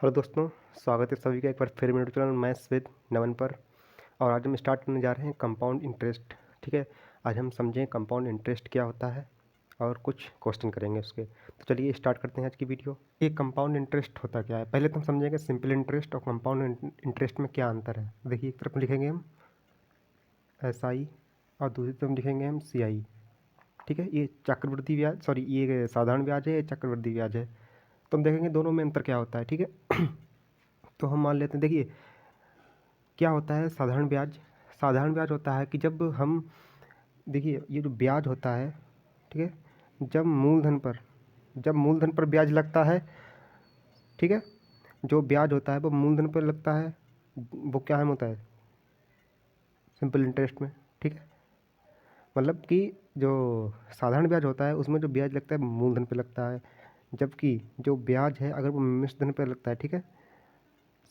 Hello दोस्तों, स्वागत है सभी का एक बार फिर मेरे चैनल मैथ्स विद नमन पर। और आज हम स्टार्ट करने जा रहे हैं कंपाउंड इंटरेस्ट। ठीक है, आज हम समझें कंपाउंड इंटरेस्ट क्या होता है और कुछ क्वेश्चन करेंगे उसके। तो चलिए स्टार्ट करते हैं आज की वीडियो। ये कंपाउंड इंटरेस्ट होता क्या है, पहले तो हम समझेंगे सिंपल इंटरेस्ट और कंपाउंड इंटरेस्ट में क्या अंतर है। देखिए, एक तरफ लिखेंगे हम SI और दूसरी तरफ लिखेंगे हम CI। ठीक है, ये चक्रवृद्धि ब्याज, सॉरी ये साधारण ब्याज है, ये चक्रवृद्धि ब्याज है। तो हम देखेंगे दोनों में अंतर क्या होता है। ठीक है तो हम मान लेते हैं, देखिए क्या होता है साधारण ब्याज। साधारण ब्याज होता है कि जब हम, देखिए ये जो ब्याज होता है, ठीक है, जब मूलधन पर ब्याज लगता है, ठीक है, जो ब्याज होता है वो मूलधन पर लगता है, वो क्या है होता है सिंपल इंटरेस्ट में। ठीक है, मतलब कि जो साधारण ब्याज होता है उसमें जो ब्याज लगता है मूलधन पे लगता है, जबकि जो ब्याज है अगर वो मिश्रधन पे लगता है, ठीक है,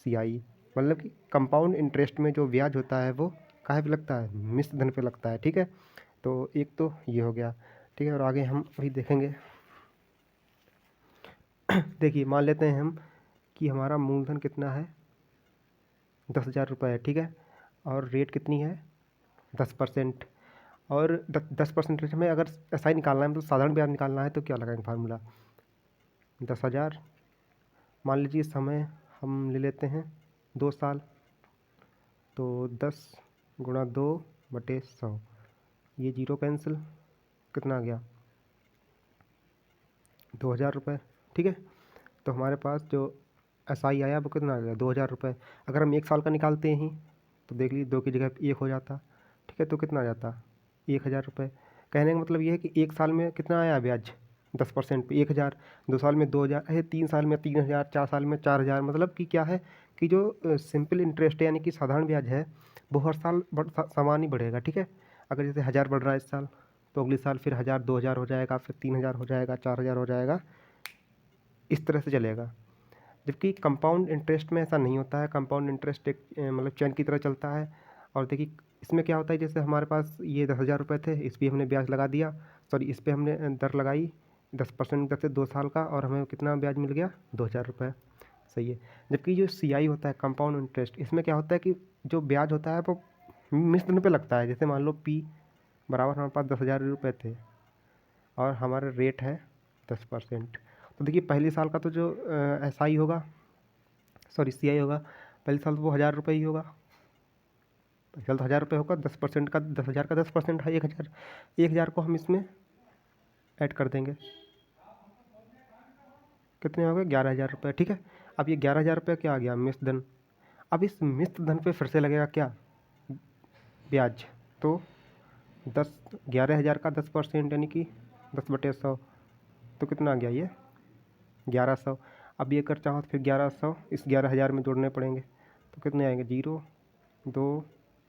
CI, मतलब कि कंपाउंड इंटरेस्ट में जो ब्याज होता है वो काहे पे लगता है, मिश्र धन पे लगता है। ठीक है, तो एक तो ये हो गया। ठीक है, और आगे हम अभी देखेंगे। देखिए मान लेते हैं हम कि हमारा मूलधन कितना है, 10,000 रुपये है। ठीक है, और रेट कितनी है, 10%। और 10% रेट में अगर SI निकालना है, मतलब साधारण ब्याज निकालना है, तो क्या लगाएंगे फार्मूला, 10,000। मान लीजिए समय हम ले लेते हैं 2 साल, तो 10 × 2/100, ये जीरो कैंसिल, कितना आ गया, 2,000 रुपये। ठीक है, तो हमारे पास जो SI आया वो कितना आ गया, 2,000 रुपये। अगर हम 1 साल का निकालते हैं तो देख लीजिए 2 की जगह 1 हो जाता। ठीक है, तो कितना आ जाता, 1,000 रुपये। कहने का मतलब ये है कि 1 साल में कितना आया ब्याज, 10% पे 1,000, 2 साल में 2,000 है, 3 साल में 3,000, 4 साल में 4,000। मतलब कि क्या है कि जो सिंपल इंटरेस्ट है यानी कि साधारण ब्याज है वो हर साल समान ही बढ़ेगा। ठीक है, अगर जैसे 1,000 बढ़ रहा है इस साल, तो अगले साल फिर 1,000, 2,000 हो जाएगा, फिर 3,000 हो जाएगा, 4,000 हो जाएगा, इस तरह से चलेगा। जबकि कंपाउंड इंटरेस्ट में ऐसा नहीं होता है। कंपाउंड इंटरेस्ट एक मतलब चैन की तरह चलता है। और देखिए इसमें क्या होता है, जैसे हमारे पास ये 10,000 रुपये थे, इस पर हमने ब्याज लगा दिया, सॉरी इस पर हमने दर लगाई 10% दर से 2 साल का, और हमें कितना ब्याज मिल गया, 2,000 रुपये। सही है। जबकि जो CI होता है कंपाउंड इंटरेस्ट, इसमें क्या होता है कि जो ब्याज होता है वो मिश्रण पे लगता है। जैसे मान लो P बराबर हमारे पास 10,000 रुपये थे और हमारा रेट है 10%। तो देखिए पहले साल का तो जो SI होगा, सॉरी CI होगा, पहले साल तो वो 1,000 रुपये ही होगा। पहले साल तो 1,000 रुपये होगा, 10% का, 10,000 का 10% है 1,000। 1,000 को हम इसमें ऐड कर देंगे, कितने हो गए, 11,000 रुपये। ठीक है, अब ये 11,000 रुपये क्या आ गया, मिश्र धन। अब इस मिश्र धन पे फिर से लगेगा क्या, ब्याज। तो 11,000 का 10% यानी कि 10/100, तो कितना आ गया ये, 1,100। अब ये कर चाहो तो फिर 1,100 इस 11,000 में जोड़ने पड़ेंगे, तो कितने आएंगे, 0 2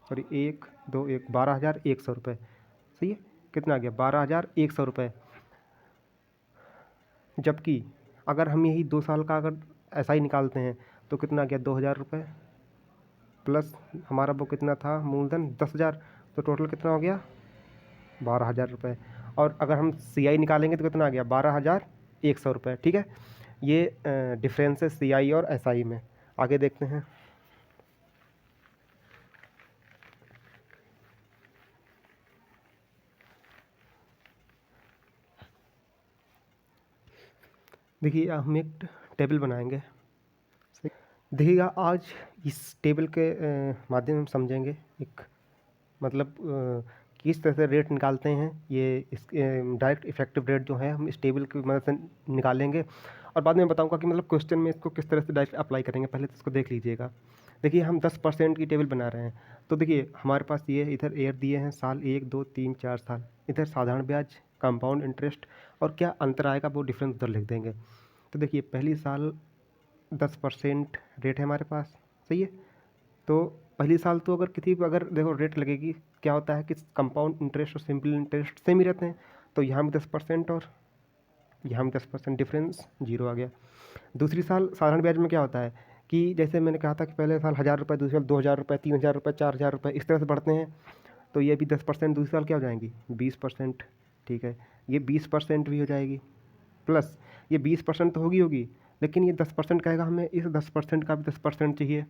सॉरी 1 2 1, 12,100 रुपये। सही है, कितना आ गया, 12,100 रुपये। जबकि अगर हम यही 2 साल का अगर SI निकालते हैं तो कितना आ गया, 2,000 रुपये प्लस हमारा वो कितना था मूलधन 10,000, तो टोटल कितना हो गया, 12,000 रुपये। और अगर हम CI निकालेंगे तो कितना आ गया, 12,100 रुपये। ठीक है, ये डिफरेंस है CI और SI में। आगे देखते हैं। देखिए हम एक टेबल बनाएंगे। देखिएगा आज इस टेबल के माध्यम से हम समझेंगे एक मतलब किस तरह से रेट निकालते हैं। ये इस डायरेक्ट इफेक्टिव रेट जो है हम इस टेबल की मदद से निकालेंगे, और बाद में बताऊंगा कि मतलब क्वेश्चन में इसको किस तरह से डायरेक्ट अप्लाई करेंगे। पहले तो इसको देख लीजिएगा। देखिए हम 10% की टेबल बना रहे हैं, तो देखिए हमारे पास ये इधर ईयर दिए हैं, साल 1 2 3 4 साल, इधर साधारण ब्याज, कंपाउंड इंटरेस्ट, और क्या अंतर आएगा वो डिफरेंस उधर लिख देंगे। तो देखिए पहली साल 10% रेट है हमारे पास। सही है, तो पहली साल तो अगर किसी पर अगर देखो रेट लगेगी, क्या होता है कि कंपाउंड इंटरेस्ट और सिंपल इंटरेस्ट सेम ही रहते हैं, तो यहाँ भी 10% और यहाँ भी 10%, डिफरेंस 0 आ गया। दूसरी साल साधारण ब्याज में क्या होता है कि जैसे मैंने कहा था कि पहले साल 1,000 रुपये, दूसरे साल 2,000 रुपये, 3,000 रुपये, 4,000 रुपये, इस तरह से बढ़ते हैं। तो ये भी 10%, दूसरी साल क्या हो जाएंगी, 20%। ठीक है, ये 20% भी हो जाएगी, प्लस ये 20% तो होगी, लेकिन ये 10% कहेगा हमें इस 10% का भी 10% चाहिए,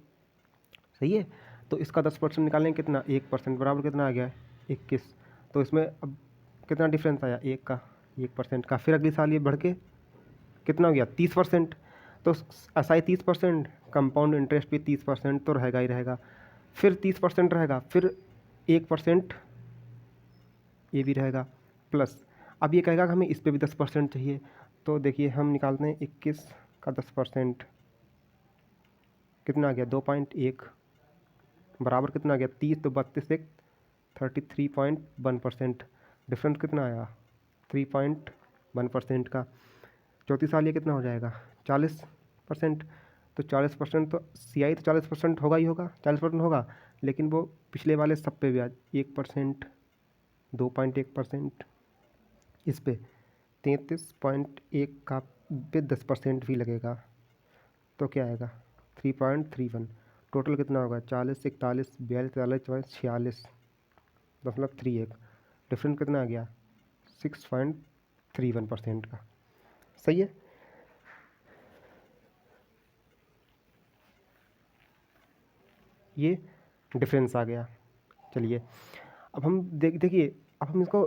सही है। तो इसका 10% निकालेंगे कितना, 1% बराबर कितना आ गया 21। तो इसमें अब कितना डिफरेंस आया, 1% का। फिर अगले साल ये बढ़ के कितना हो गया 30%। तो एसआई 30%, कंपाउंड इंटरेस्ट भी 30% तो रहेगा ही रहेगा। फिर 30% रहेगा, फिर 1% ये भी रहेगा प्लस। अब ये कहेगा कि हमें इस पर भी 10% चाहिए। तो देखिए हम निकालते हैं 21 का 10% कितना आ गया 2.1 बराबर कितना आ गया 30, तो 32 एक 33.1%। डिफरेंस कितना आया 3.1% का। चौथी साल ये कितना हो जाएगा 40%। तो 40% तो CI तो 40% होगा ही होगा, 40% होगा, लेकिन वो पिछले वाले सब पे ब्याज 1%, 2.1% इस पे 33.1 का पे 10% भी लगेगा। तो क्या आएगा 3.31। टोटल कितना होगा 40, 41, 42, 43, 46 मतलब 31। डिफरेंस कितना आ गया 6.31% का, सही है। ये डिफरेंस आ गया। चलिए अब हम देखिए अब हम इसको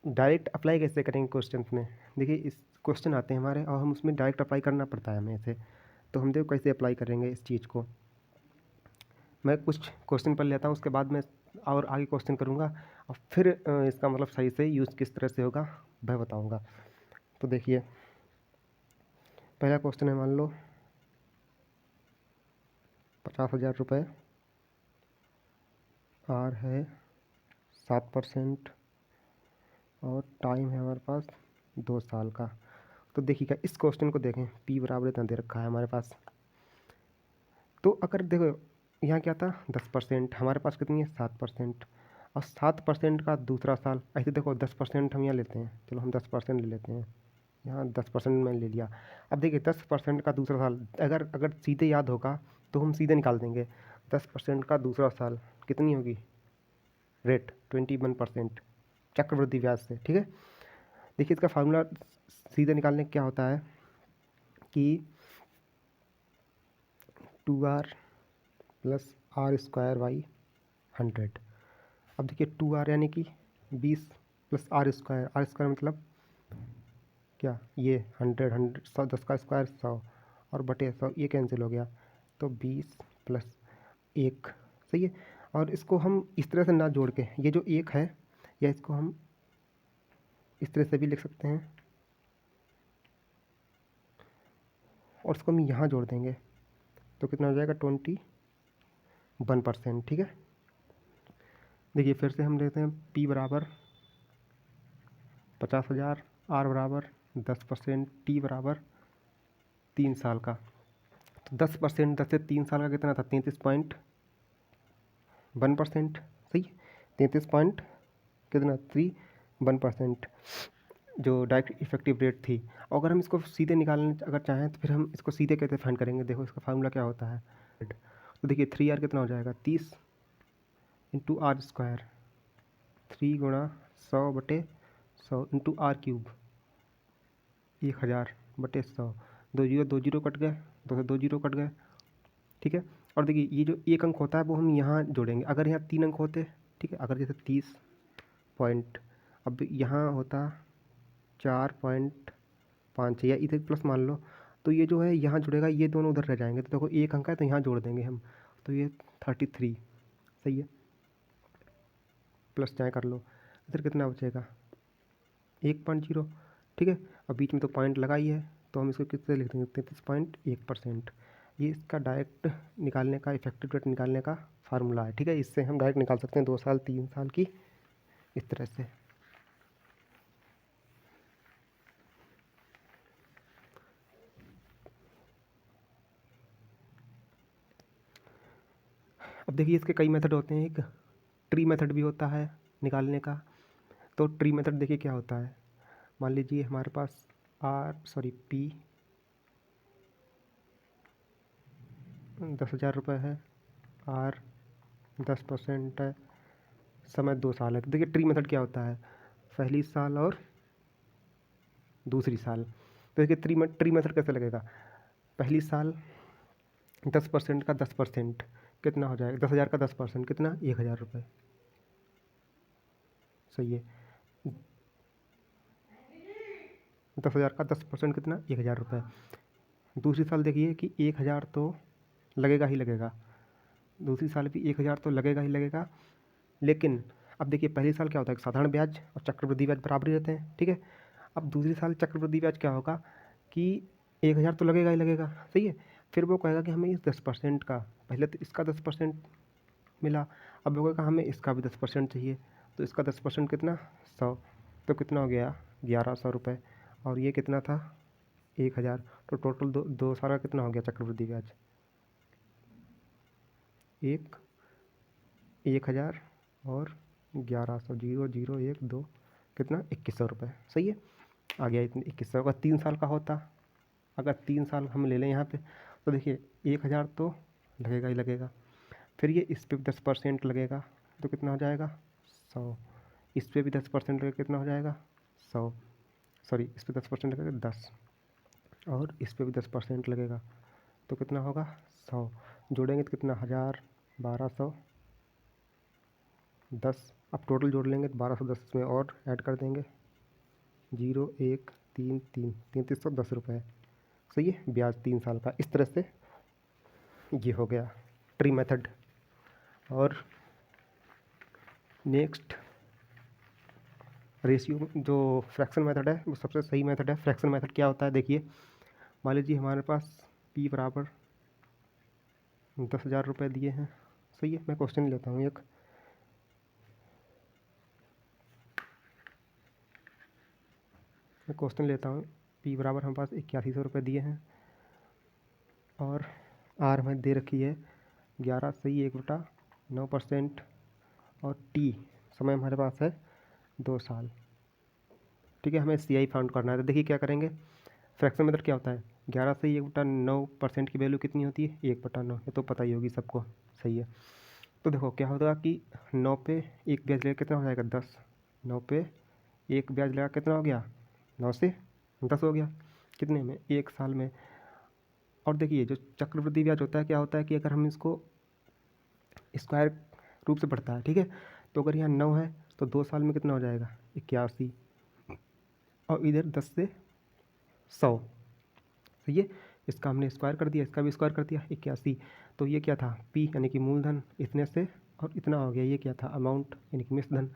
डायरेक्ट अप्लाई कैसे करेंगे क्वेश्चन में। देखिए इस क्वेश्चन आते हैं हमारे और हम उसमें डायरेक्ट अप्लाई करना पड़ता है हमें इसे। तो हम देखो कैसे अप्लाई करेंगे इस चीज़ को। मैं कुछ क्वेश्चन पढ़ लेता हूँ, उसके बाद मैं और आगे क्वेश्चन करूँगा और फिर इसका मतलब सही से यूज़ किस तरह से होगा वह बताऊँगा। तो देखिए पहला क्वेश्चन है, मान लो 50,000 रुपये, आर है 7% और टाइम है हमारे पास 2 साल का। तो देखिएगा इस क्वेश्चन को देखें, P बराबर इतना दे रखा है हमारे पास। तो अगर देखो यहाँ क्या था 10%, हमारे पास कितनी है 7%, और 7% का दूसरा साल। ऐसे देखो 10% हम यहाँ लेते हैं, चलो हम 10% ले लेते हैं, यहाँ 10% मैंने ले लिया। अब देखिए 10% का दूसरा साल अगर अगर सीधे याद होगा तो हम सीधे निकाल देंगे। 10% का दूसरा साल कितनी होगी रेट 21% चक्रवृद्धि ब्याज से, ठीक है। देखिए इसका फार्मूला सीधे निकालने क्या होता है कि 2r प्लस r² / 100। अब देखिए 2r यानी कि 20 प्लस r² मतलब क्या ये 100 100 10 का स्क्वायर 100 और बटे 100 ये कैंसिल हो गया, तो 20 प्लस 1, सही है। और इसको हम इस तरह से ना जोड़ के, ये जो 1 है या इसको हम इस तरह से भी लिख सकते हैं और इसको हम यहाँ जोड़ देंगे तो कितना हो जाएगा 21%, ठीक है। देखिए फिर से हम लेते हैं P बराबर 50,000, R बराबर 10%, T बराबर 3 साल का। तो 10%, 10 से 3 साल का कितना था 33.1%, सही है। 33 पॉइंट कितना 31% जो डायरेक्ट इफेक्टिव रेट थी। अगर हम इसको सीधे निकालने अगर चाहें तो फिर हम इसको सीधे कैसे फाइंड करेंगे। देखो इसका फार्मूला क्या होता है। तो देखिए 3r कितना हो जाएगा 30 इंटू r², 3 गुणा 100/100 इंटू r³ 1000 बटे 100। 2 जीरो कट गए, 2 जीरो कट गए, ठीक है। और देखिए ये जो 1 अंक होता है वो हम यहाँ जोड़ेंगे। अगर यहाँ 3 अंक होते, ठीक है, अगर जैसे 30 पॉइंट, अब यहाँ होता 4.5 या इधर प्लस मान लो, तो ये जो है यहाँ जुड़ेगा, ये दोनों उधर रह जाएंगे। तो देखो 1 अंक है तो यहाँ जोड़ देंगे हम, तो ये 33, सही है। प्लस चाहे कर लो, इधर कितना बचेगा 1.0, ठीक है। अब बीच में तो पॉइंट लगा ही है तो हम इसको किससे लिख देंगे 33.1%। ये इसका डायरेक्ट निकालने का इफेक्टिव रेट निकालने का फार्मूला है, ठीक है। इससे हम डायरेक्ट निकाल सकते हैं 2 साल 3 साल की, इस तरह से। अब देखिए इसके कई मेथड होते हैं, एक ट्री मेथड भी होता है निकालने का। तो ट्री मेथड देखिए क्या होता है। मान लीजिए हमारे पास P 10,000 रुपये है, R 10% है, समय 2 साल है। तो देखिए ट्री मेथड क्या होता है, पहली साल और दूसरी साल। तो देखिए ट्री मेथड कैसे लगेगा। पहली साल 10% का 10% कितना हो जाएगा, 10,000 का 10% कितना, 1,000 रुपये। सही है, 10,000 का 10% कितना, 1,000 रुपये। दूसरी साल देखिए कि 1,000 तो लगेगा ही लगेगा, दूसरी साल भी 1,000 तो लगेगा ही लगेगा। लेकिन अब देखिए पहली साल क्या होता है, साधारण ब्याज और चक्रवृद्धि ब्याज बराबर ही रहते हैं, ठीक है। अब दूसरी साल चक्रवृद्धि ब्याज क्या होगा कि 1,000 तो लगेगा ही लगेगा, सही है। फिर वो कहेगा कि हमें इस 10% का, पहले तो इसका 10% मिला, अब वो कहेगा हमें इसका भी 10% चाहिए, तो इसका 10% कितना, 100, तो कितना हो गया, 1,100 रुपये। और ये कितना था, 1,000। तो टोटल दो साल का कितना हो गया चक्रवृद्धि ब्याज, 1,000 और 1,100, 0 0 1 2, कितना, 2,100 रुपये। सही है, आ गया इतने 2,100 का। 3 साल का होता, अगर 3 साल हम ले लें यहाँ पे, तो देखिए 1,000 तो लगेगा ही लगेगा, फिर ये इस पर भी 10% लगेगा, तो कितना हो जाएगा, 100। इस पर भी 10% लगेगा, कितना हो जाएगा, 100। सॉरी, इस पर 10% लगेगा 10, और इस पर भी 10% लगेगा, तो कितना होगा, 100। जोड़ेंगे तो कितना, 1,000, 1,200, 10। अब टोटल जोड़ लेंगे तो 1,210 इसमें और ऐड कर देंगे, 0 1 3 3, 3,310 रुपये। सही है, ब्याज 3 साल का। इस तरह से ये हो गया ट्री मेथड। और नेक्स्ट रेशियो, जो फ्रैक्शन मेथड है वो सबसे सही मेथड है। फ्रैक्शन मेथड क्या होता है, देखिए मान लीजिए हमारे पास P बराबर 10,000 रुपये दिए हैं। सही है, मैं क्वेश्चन लेता हूँ एक, मैं क्वेश्चन लेता हूँ। P बराबर हमारे पास 8100 रुपये दिए हैं, और R हमें दे रखी है 11 सही 1/9%, और T समय हमारे पास है 2 साल। ठीक है, हमें CI फाउंड करना है। तो देखिए क्या करेंगे, फ्रैक्शन मेथड क्या होता है, 11 से 1/9% की वैल्यू कितनी होती है, 1/9, ये तो पता ही होगी सबको। सही है, तो देखो क्या होगा कि 9 पे एक ब्याज लगा कितना हो जाएगा, 10। 9 पे एक ब्याज लगा कितना हो गया, 9 से 10 हो गया, कितने में, 1 साल में। और देखिए जो चक्रवृद्धि ब्याज होता है, क्या होता है कि अगर हम इसको स्क्वायर रूप से बढ़ता है, ठीक है, तो अगर यहाँ 9 है तो 2 साल में कितना हो जाएगा, 81, और इधर 10 से 100। सही है, इसका हमने स्क्वायर कर दिया, इसका भी स्क्वायर कर दिया, 81। तो ये क्या था, P यानी कि मूलधन इतने से और इतना हो गया, ये क्या था, अमाउंट यानी कि मिश्रधन।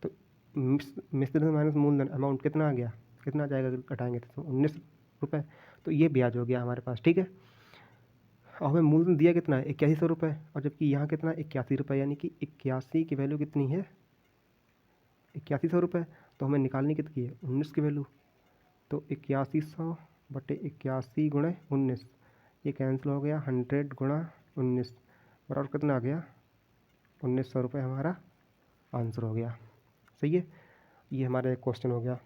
तो मिश्रधन माइनस मूलधन, अमाउंट कितना आ गया, कितना आ जाएगा अगर घटाएंगे तो 19 रुपये। तो ये ब्याज हो गया हमारे पास, ठीक है। और हमें मूलधन दिया कितना है, 8100 रुपये, और जबकि यहाँ कितना, 81 रुपये, यानी कि 81 की वैल्यू कितनी है, 8100 रुपये। तो हमें निकालनी कितनी है, 19 की वैल्यू। तो 8100 बटे 81 गुणे 19, ये कैंसिल हो गया, 100 गुणा 19 बराबर कितना आ गया, 1,900 रुपये हमारा आंसर हो गया। सही है, ये हमारा एक क्वेश्चन हो गया।